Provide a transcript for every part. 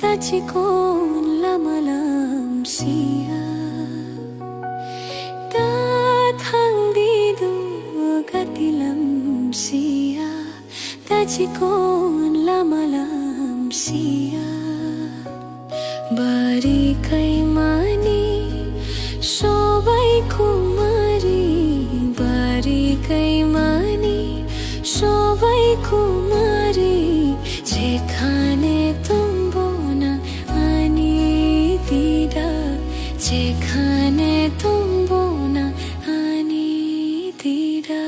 Tachikon lamalam siya Tathang didu gatilam siya Tachikon lamalam siya Bari kay mani Shobai kumari Bari kay mani Shobai kumari Jekhane যেখানে তুমবো না আনি দিরা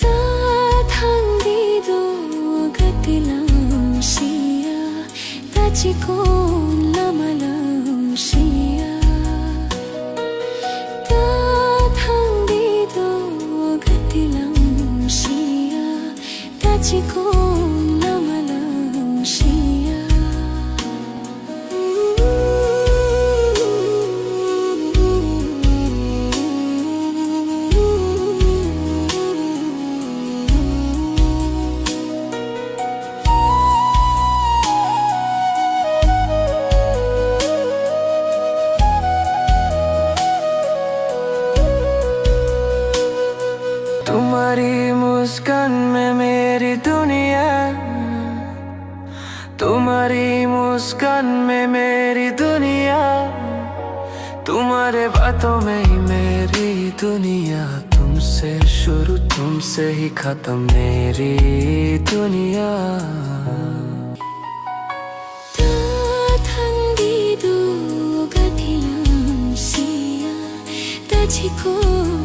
তাথাং দিদো গতিলাম শিয়া তাচিকোন লামালাম শিয়া তাথাং দিদো গতিলাম শিয়া তাচিকোন লামালাম শিয়া तुम्हारी मुस्कान में मेरी दुनिया तुम्हारी मुस्कान में मेरी दुनिया तुम्हारे बातों में ही मेरी दुनिया तुमसे शुरू तुमसे ही खत्म मेरी दुनिया ताथां दिदो गतिलाम Siya ताचिकोन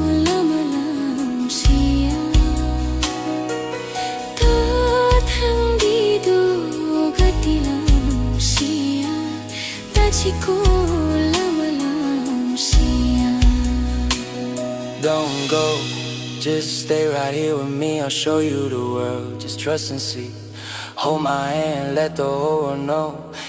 Don't go, just stay right here with me. I'll show you the world, just trust and see. Hold my hand, let the whole world know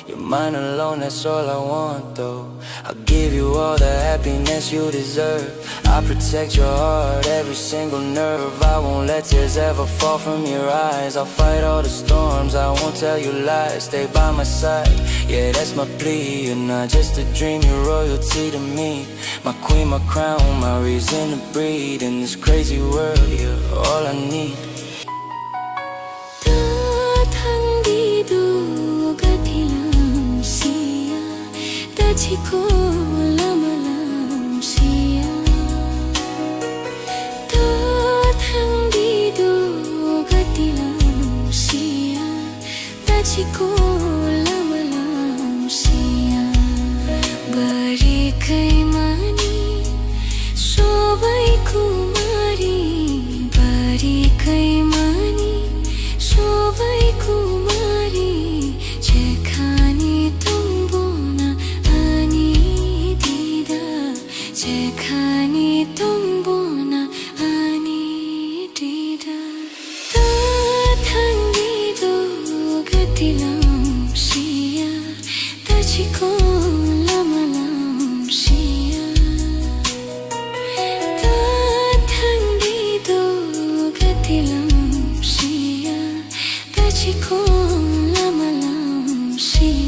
you're mine alone, that's all I want though. I'll give you all the happiness you deserve. I'll protect your heart, every single nerve. I won't let tears ever fall from your eyes. I'll fight all the storms, I won't tell you lies. Stay by my side, yeah, that's my plea. You're not just a dream, you're royalty to me. My queen, my crown, my reason to breathe. In this crazy world, you're all I need. Tachikon lamalam siya Tathang dido gatilam siya Tachikon lamalam siya Bari kay mani Shobai kumari Bari kay mani Shobai kumari Jekhane যেখানে তুমবো না আনি দিদা তাথাং দিদো গতিলাম শিয়া তাচিকোন লামালাম শিয়া তাথাং দিদো গতিলাম শিয়া তাচিকোন লামালাম শিয়া